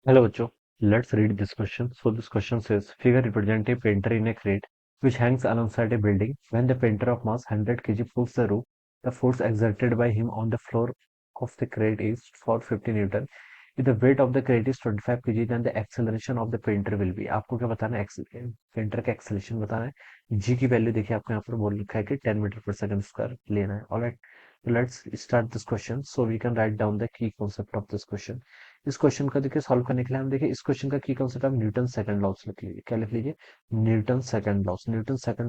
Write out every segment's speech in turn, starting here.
Hello, Bachcho. Let's read this question. So this question says, figure represent a painter in a crate which hangs alongside a building. When the painter of mass 100 kg pulls the rope, the force exerted by him on the floor of the crate is for 50 Newton. If the weight of the crate is 25 kg, then the acceleration of the painter will be. आपको क्या बताना है? Painter का acceleration बताना है. जी की value देखिए आपको यहाँ पर बोल रखा है कि 10 मीटर पर सेकंड स्क्वायर लेना है. Alright. Let's start this question. So we can write down the key concept of this question. इस क्वेश्चन का देखिए सॉल्व करने के लिए हम देखिए इस क्वेश्चन का की कॉन्सेप्ट आप न्यूटन सेकंड लॉ लिख लीजिए. क्या लिख लीजिए? न्यूटन सेकंड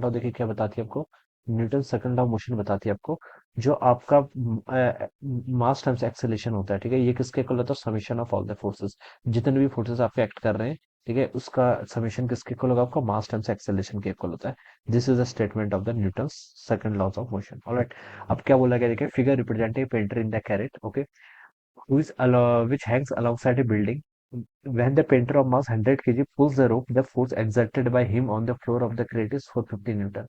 लॉ देखिए क्या बताती है आपको. न्यूटन सेकंड लॉ मोशन बताती है आपको. जो आपका मास टाइम्स एक्सेलरेशन होता है, ठीक है, ये किसके इक्वल होता है? Summation of all the forces. जितने भी फोर्सेस आप एक्ट कर रहे हैं, ठीक है, उसका समेशन किसके इक्वल होगा? आपका मास टाइम्स एक्सेलरेशन के इक्वल होता है. This is the statement of the Newton second law of motion. Alright. अब क्या बोला गया देखिए, figure represent a painter in the carat. Okay. Which hangs alongside a building. When the painter of mass 100 kg pulls the rope, the force exerted by him on the floor of the crate is 450 Newton.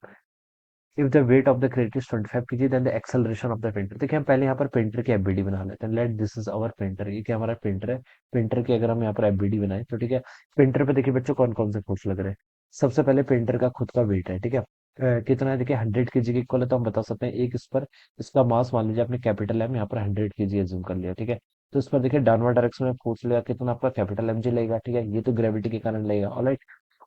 If the weight of the crate is 25 kg, then the acceleration of the painter. देखिए हम पहले यहाँ पर painter की FBD बना लेते हैं. Let this is our painter. ये क्या हमारा पेंटर है? पेंटर की अगर हम यहाँ पर एफबीडी बनाए तो ठीक है. पेंटर पे देखिए बच्चों कौन कौन से फोर्स लग रहे हैं. सबसे पहले पेंटर का खुद का वेट है, ठीक है. कितना है देखिए, 100 kg के इक्वल है, तो हम बता सकते हैं एक इस पर इसका मास मान लीजिए आपने कैपिटल एम यहाँ पर 100 kg एज्यूम कर लिया, ठीक है. तो इस पर देखिए डाउनवर्ड डायरेक्शन में फोर्स लगेगा कितना? आपका कैपिटल एम जी लगेगा, ठीक है. ये तो ग्रेविटी के कारण लगेगा. ऑलराइट.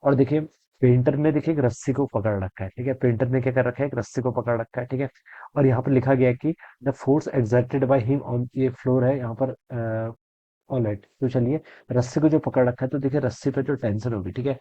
और देखिए पेंटर ने देखिए एक रस्सी को पकड़ रखा है, ठीक है. पेंटर ने क्या कर रखा है? एक रस्सी को पकड़ रखा है, ठीक है. और यहाँ पर लिखा गया है कि the force exerted by him on, ये फ्लोर है यहाँ पर. ऑलराइट. तो चलिए, रस्सी को जो पकड़ रखा है, तो देखिए रस्सी पे जो टेंशन होगी, ठीक है.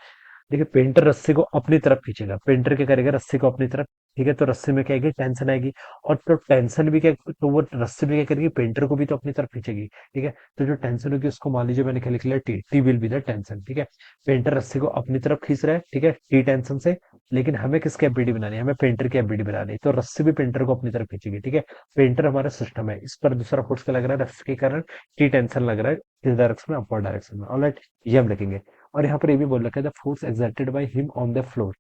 देखिए पेंटर रस्सी को अपनी तरफ खींचेगा. पेंटर क्या करेगा? रस्सी को अपनी तरफ, ठीक है. तो रस्सी में क्या आएगी? टेंशन आएगी. और तो टेंशन भी क्या, तो वो रस्सी भी क्या करेगी? पेंटर को भी तो अपनी तरफ खींचेगी, ठीक है. तो जो टेंशन होगी उसको मान लीजिए मैंने क्या लिख लिया? T. T will be the tension, ठीक है. पेंटर रस्सी को अपनी तरफ खींच रहा है, ठीक है, टी टेंशन से. लेकिन हमें किसकी एफबीडी बनानी है? हमें पेंटर की एफबीडी बनानी है. तो रस्सी भी पेंटर को अपनी तरफ खींचेगी, ठीक है. पेंटर हमारा सिस्टम है. इस पर दूसरा फोर्स क्या लग रहा है? रस्सी के कारण टी टेंशन लग रहा है. इस डायरेक्शन में, अपवर्ड डायरेक्शन में. ऑलराइट. ये हम लिखेंगे. और यहाँ पर ये भी बोल रखा है the force exerted by him on the floor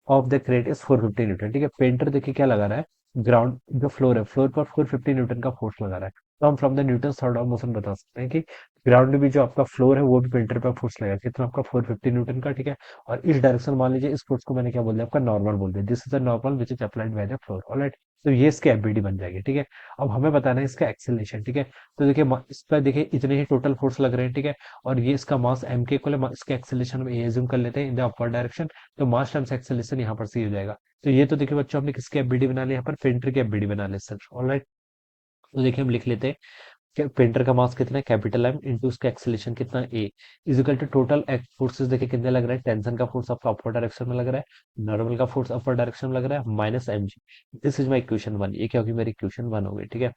of the crate is 450 Newton, ठीक है. पेंटर देखिए क्या लगा रहा है? ग्राउंड जो फ्लोर है, फ्लोर पर 450 न्यूटन का फोर्स लगा रहा है. तो हम from the Newton third of motion बता सकते हैं कि ग्राउंड भी जो आपका फ्लोर है वो भी पेंटर पर फोर्स लगेगा कितना? आपका 450 न्यूटन का, ठीक है. और इस डायरेक्शन मान लीजिए इस फोर्स को मैंने क्या बोल दिया? आपका नॉर्मल बोल दिया. This is the normal which is applied by the floor. Alright. तो ये इसकी एफबीडी बन जाएगी, ठीक है. अब हमें बताना है इसका एक्सेलरेशन, ठीक है. तो देखिए इस पर देखिए इतने ही टोटल फोर्स लग रहे हैं, ठीक है. और ये इसका मास एम के इक्वल है. इसके एक्सेलरेशन में ये एज्यूम कर लेते हैं इन द अपवर्ड डायरेक्शन. तो मास टाइम्स एक्सेलरेशन यहाँ पर सी हो जाएगा. तो ये तो देखिए बच्चों हमने किसकी एफबीडी बना ली? यहाँ पर पेंटर की एफबीडी बना ली सर. ऑलराइट. तो देखिए हम लिख लेते हैं कि पेंटर का मास कितना है? कैपिटल एम इंटू उसका एक्सेलरेशन कितना? A. Is equal to total forces देखिए कितने लग रहे हैं? टेंशन का फोर्स आपका अपवर्ड डायरेक्शन में लग रहा है, नॉर्मल का फोर्स अपवर्ड डायरेक्शन में लग रहा है, minus M G. This is my equation one. ये क्या होगी? मेरी इक्वेशन वन होगी, ठीक है.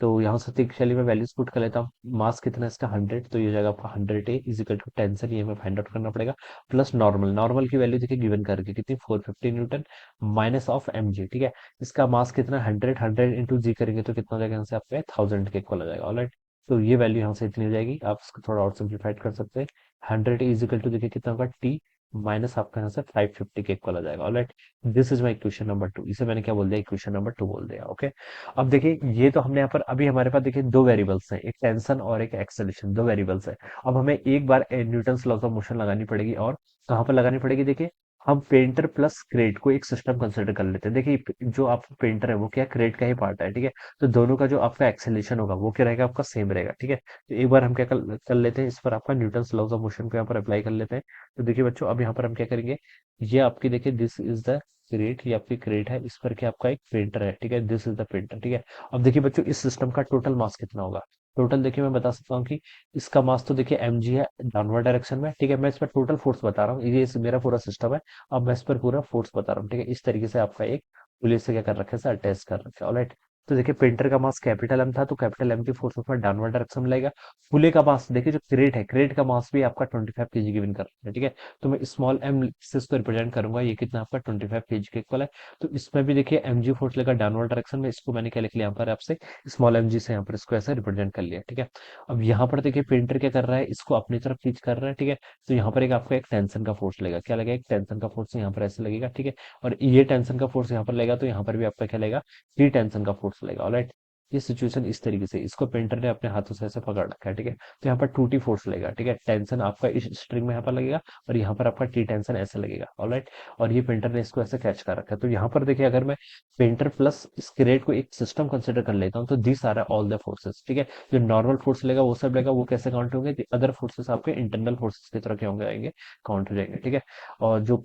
तो यहाँ से चलिए मैं वैल्यूज पुट कर लेता हूँ. मास कितना है इसका? 100. तो ये हो जाएगा आपका 100 a is equal to tension, ये हमें फाइंड आउट करना पड़ेगा. Plus normal. नॉर्मल की वैल्यू देखिए गिवन करके कितनी? 450 newton minus of M G, ठीक है. इसका मास कितना? 100. 100 इंटू जी करेंगे तो कितना हो जाएगा? यहाँ से आपका 1000 के इक्वल आ जाएगा. ऑलराइट. तो ये वैल्यू यहाँ से इतनी हो जाएगी. आप इसको थोड़ा और सिंप्लीफाइड कर सकते हैं. 100 इज इक्वल टू देखिए कितना होगा? टी माइनस आपका यहाँ से 550 के इक्वल आ जाएगा. Alright. This is my equation number two. इसे मैंने क्या बोल दिया? इक्वेशन नंबर टू बोल दिया. ओके. अब देखिए ये तो हमने यहाँ पर अभी हमारे पास देखिए दो वेरिएबल्स हैं, एक टेंशन और एक एक्सेलरेशन. दो वेरिएबल्स है. अब हमें एक बार न्यूटन्स लॉज ऑफ मोशन लगानी पड़ेगी. और कहाँ पर लगानी पड़ेगी? देखिए हम पेंटर प्लस क्रेट को एक सिस्टम कंसिडर कर लेते हैं. देखिए जो आपका पेंटर है वो क्या? क्रेट का ही पार्ट है, ठीक है. तो दोनों का जो आपका एक्सेलरेशन होगा वो क्या रहेगा? आपका सेम रहेगा, ठीक है. तो एक बार हम क्या कर लेते हैं, इस पर आपका न्यूटन्स लॉज ऑफ मोशन को यहाँ पर अप्लाई कर लेते हैं. तो देखिए बच्चों अब यहाँ पर हम क्या करेंगे? ये आपकी देखिए दिस इज द क्रेट, ये आपकी क्रेट है. इस पर क्या आपका एक पेंटर है, ठीक है. दिस इज द पेंटर, ठीक है. अब देखिए बच्चों इस सिस्टम का टोटल मास कितना होगा? टोटल देखिए मैं बता सकता हूँ कि इसका मास तो देखिए एम जी है डाउनवर्ड डायरेक्शन में, ठीक है. मैं इस पर टोटल फोर्स बता रहा हूँ, ये मेरा पूरा सिस्टम है. अब मैं इस पर पूरा फोर्स बता रहा हूँ, ठीक है. इस तरीके से आपका एक पुलिस से क्या कर रखे है? अटैच कर रखे. ऑलराइट. तो देखिए पेंटर का मास कैपिटल एम था, तो कैपिटल एम की फोर्स उसमें डाउनवर्ड डायरेक्शन में लगेगा. फुले का मास देखिए जो क्रेट है, क्रेट का मास भी आपका 25 kg गिवन कर रहा है, ठीक है. तो मैं स्मॉल एम से इसको रिप्रेजेंट करूंगा. ये कितना आपका 25 kg के इक्वल है. तो इसमें भी देखिए एम जी फोर्स लेगा डाउनवर्ड डायरेक्शन में. इसको मैंने क्या लिख लिया यहाँ पर आपसे? स्मॉल एम जी से यहाँ पर इसको ऐसे रिप्रेजेंट कर लिया, ठीक है. अब यहाँ पर देखिए पेंटर क्या कर रहा है? इसको अपनी तरफ खींच कर रहा है, ठीक है. तो यहाँ पर एक आपको एक टेंशन का फोर्स लगेगा. क्या लगेगा? एक टेंशन का फोर्स यहाँ पर ऐसे लगेगा, ठीक है. और ये टेंशन का फोर्स यहाँ पर लगेगा तो यहाँ पर भी आपका क्या लगेगा? थ्री टेंशन का फोर्स लगेगा. ऑलराइट. ये सिचुएशन इस तरीके से, इसको पेंटर ने अपने हाथों से ऐसे पकड़ रखा है, ठीक है। तो यहाँ पर 2T फोर्स लगेगा, ठीक है। टेंशन आपका इस स्ट्रिंग में यहाँ पर लगेगा, और यहाँ पर आपका T टेंशन ऐसे लगेगा, ऑलराइट। और ये पेंटर ने इसको ऐसे कैच कर रखा है। तो यहाँ पर देखिए, अगर मैं पेंटर प्लस स्क्रेड को एक सिस्टम कंसिडर कर लेता हूँ, तो this are all the forces, ठीक है। जो नॉर्मल फोर्स लेगा वो सब लेगा, वो कैसे काउंट होंगे, अदर फोर्सेस आपके इंटरनल फोर्सेस की तरह क्या होंगे, आएंगे, काउंट हो जाएंगे, ठीक है। और जो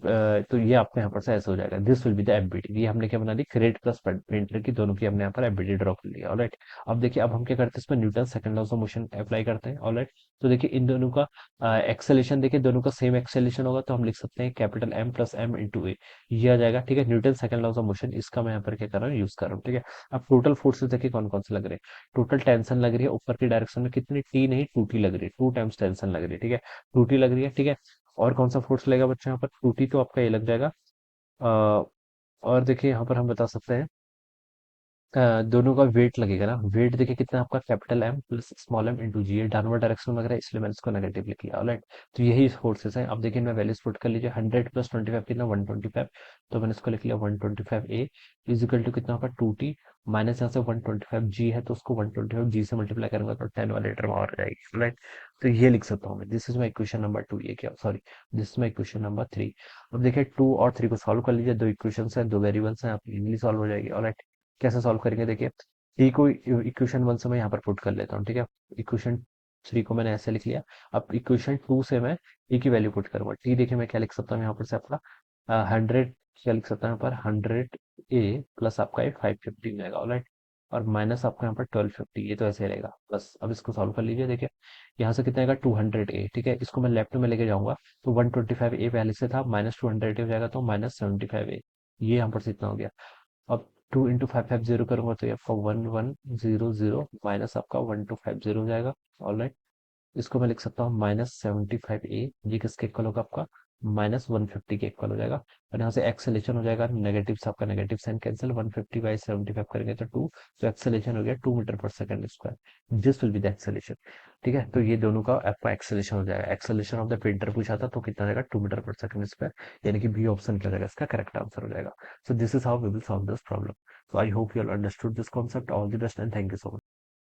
तो ये आपको यहाँ पर से ऐसे हो जाएगा, this will be the FBD. ये हमने क्या बना दी, क्रेड प्लस पेंटर की दोनों की हमने यहाँ पर एफबीडी ड्रॉ कर लिया, ऑलराइट। अब देखिए, अब हम क्या करते हैं, इसमें Newton second law of motion apply करते हैं, ऑलराइट। तो देखिए, इन दोनों का एक्सेलेरेशन, देखिए दोनों का सेम एक्सेलेरेशन होगा, तो हम लिख सकते हैं capital M plus M into A, ये आ जाएगा, ठीक है। Newton second law of motion, इसका मैं यहाँ पर क्या कर रहा हूँ, यूज कर रहा हूँ, ठीक है। अब टोटल फोर्सेस देखिए कौन कौन से लग रहे हैं। टोटल टेंशन लग रही है ऊपर की डायरेक्शन में, कितनी, टी नहीं 2T लग रही है, 2 टाइम्स टेंशन लग रही है, ठीक है। 2T लग रही है, ठीक है। और कौन सा फोर्स लगेगा बच्चों यहाँ पर, 2T तो आपका ये लग जाएगा। अ, और देखिए यहाँ पर हम बता सकते हैं, दोनों का वेट लगेगा ना, वेट देखिए कितना आपका, capital M plus small M into G, ये डाउनवर्ड डायरेक्शन में लग रहा है, इसलिए मैंने इसको नेगेटिव लिख लिया, ऑलराइट। तो यही फोर्सेस हैं। अब देखिए मैं वैल्यूज पुट कर लीजिए, 100 प्लस 25 कितना, 125। तो मैंने इसको लिख लिया 125 ए इजिकल टू कितना होगा, 2T माइनस यहाँ से 125 जी है, तो उसको 125 जी से मल्टीप्लाई करूंगा तो 10 वाले टर्म और आ जाएगी, राइट। तो ये लिख सकता हूँ मैं, this is my equation number 2, ये क्या, sorry, this is my equation number 3। अब देखिए 2 और 3 को सॉल्व कर लीजिए, दो इक्वेशन है, दो वेरिएबल्स हैं, आप इजीली सॉल्व हो जाएगी, ऑलराइट। कैसे सॉल्व करेंगे, देखिए टी को इक्वेशन 1 से मैं यहाँ पर पुट कर लेता हूँ, ठीक है। इक्वेशन 3 को मैंने ऐसे लिख लिया। अब इक्वेशन 2 से मैं टी की वैल्यू पुट करूंगा। टी देखिए मैं क्या लिख सकता हूँ यहाँ पर से आपका 100, क्या लिख सकता हूँ यहाँ पर, 100 ए प्लस आपका ये 550 आएगा, ऑलराइट। और माइनस आपका यहाँ पर 1250, ये तो ऐसे रहेगा बस। अब इसको सॉल्व कर लीजिए, देखिए यहाँ से कितना आएगा, 200 ए, ठीक है। इसको मैं लेफ्ट में लेके जाऊंगा, तो 125 ए पहले से था, माइनस 200 ए हो जाएगा, तो माइनस 75 ए, ये यहाँ पर से इतना हो गया। अब 2 इंटू 550 करूंगा, तो ये आपका 1100 माइनस आपका 1250 हो जाएगा, ऑलराइट। इसको मैं लिख सकता हूँ -75 ए, ये किसके इक्वल होगा आपका, -150 के इक्वल हो जाएगा। और यहाँ से एक्सेलेरेशन हो जाएगा, नेगेटिव से आपका नेगेटिव साइन कैंसिल, 150/75 करेंगे तो 2, तो एक्सेलेरेशन हो गया 2 मीटर पर second square, this will be the acceleration, ठीक है। तो ये दोनों का आपका एक्सेलेरेशन हो जाएगा। एक्सेलेरेशन ऑफ द पेंटर पूछा था, तो कितना रहेगा, 2 मीटर पर सेकंड स्क्वायर, यानी कि बी ऑप्शन क्या हो जाएगा, इसका करेक्ट आंसर हो जाएगा। So this is how we will solve this problem. So I hope you all understood this concept. All the best and thank you so much.